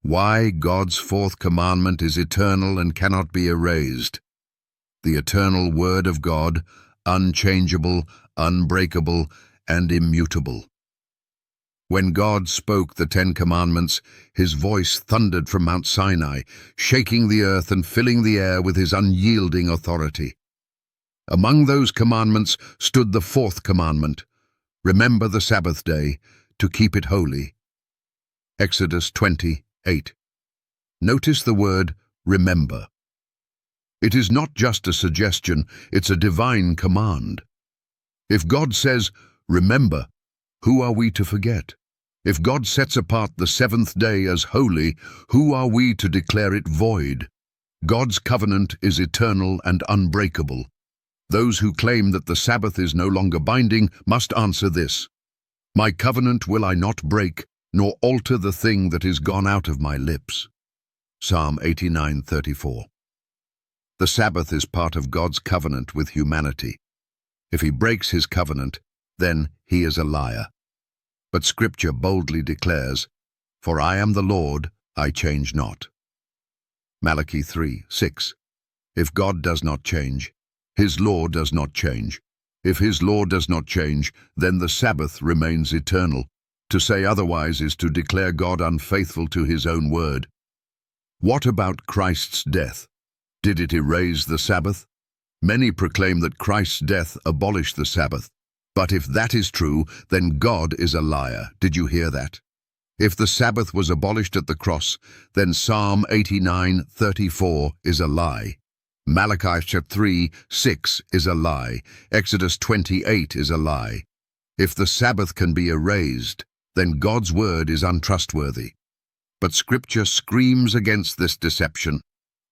Why God's fourth commandment is eternal and cannot be erased. The eternal Word of God, unchangeable, unbreakable, and immutable. When God spoke the 10 Commandments, his voice thundered from Mount Sinai, shaking the earth and filling the air with his unyielding authority. Among those commandments stood the fourth commandment: remember the Sabbath day, to keep it holy. Exodus 20:8. Notice the word remember. It is not just a suggestion, it's a divine command. If God says, remember, who are we to forget? If God sets apart the seventh day as holy, who are we to declare it void? God's covenant is eternal and unbreakable. Those who claim that the Sabbath is no longer binding must answer this: my covenant will I not break, nor alter the thing that is gone out of my lips. Psalm 89:34. The Sabbath is part of God's covenant with humanity. If he breaks his covenant, then he is a liar. But Scripture boldly declares, for I am the Lord, I change not. Malachi 3:6. If God does not change, his law does not change. If his law does not change, then the Sabbath remains eternal. To say otherwise is to declare God unfaithful to his own word. What about Christ's death? Did it erase the Sabbath? Many proclaim that Christ's death abolished the Sabbath. But if that is true, then God is a liar. Did you hear that? If the Sabbath was abolished at the cross, then Psalm 89:34 is a lie. Malachi 3:6 is a lie. Exodus 28 is a lie. If the Sabbath can be erased, then God's word is untrustworthy. But Scripture screams against this deception.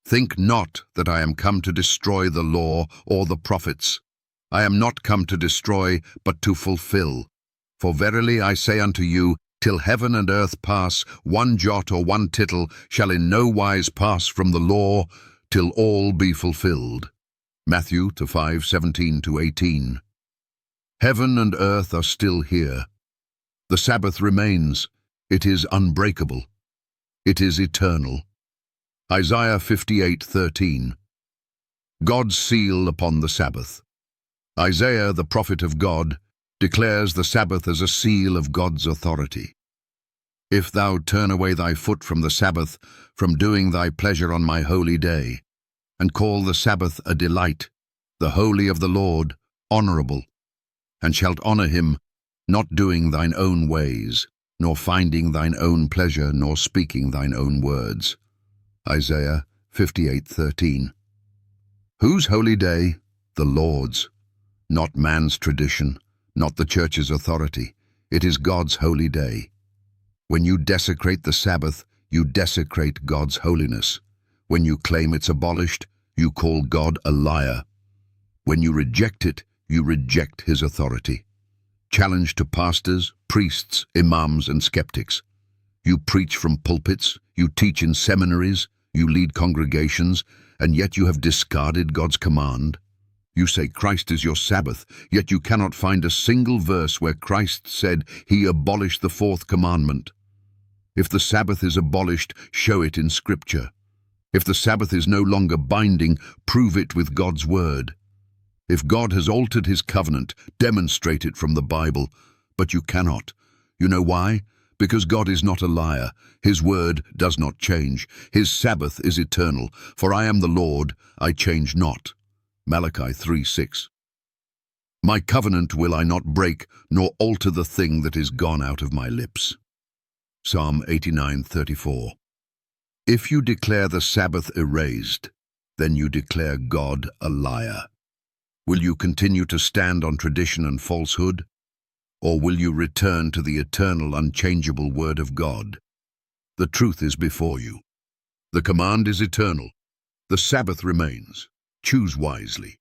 Think not that I am come to destroy the law or the prophets. I am not come to destroy, but to fulfill. For verily I say unto you, till heaven and earth pass, one jot or one tittle shall in no wise pass from the law, till all be fulfilled. Matthew 5:17-18. Heaven and earth are still here. The Sabbath remains. It is unbreakable. It is eternal. Isaiah 58:13. God's seal upon the Sabbath. Isaiah, the prophet of God, declares the Sabbath as a seal of God's authority. If thou turn away thy foot from the Sabbath, from doing thy pleasure on my holy day, and call the Sabbath a delight, the holy of the Lord, honorable, and shalt honor him, not doing thine own ways, nor finding thine own pleasure, nor speaking thine own words. Isaiah 58:13. Whose holy day? The Lord's. Not man's tradition, not the church's authority. It is God's holy day. When you desecrate the Sabbath, you desecrate God's holiness. When you claim it's abolished, you call God a liar. When you reject it, you reject his authority. Challenge to pastors, priests, imams, and skeptics. You preach from pulpits, you teach in seminaries, you lead congregations, and yet you have discarded God's command. You say Christ is your Sabbath, yet you cannot find a single verse where Christ said he abolished the fourth commandment. If the Sabbath is abolished, show it in Scripture. If the Sabbath is no longer binding, prove it with God's word. If God has altered his covenant, demonstrate it from the Bible, but you cannot. You know why? Because God is not a liar. His word does not change. His Sabbath is eternal. For I am the Lord, I change not. Malachi 3:6. My covenant will I not break, nor alter the thing that is gone out of my lips. Psalm 89:34. If you declare the Sabbath erased, then you declare God a liar. Will you continue to stand on tradition and falsehood? Or will you return to the eternal, unchangeable Word of God? The truth is before you. The command is eternal. The Sabbath remains. Choose wisely.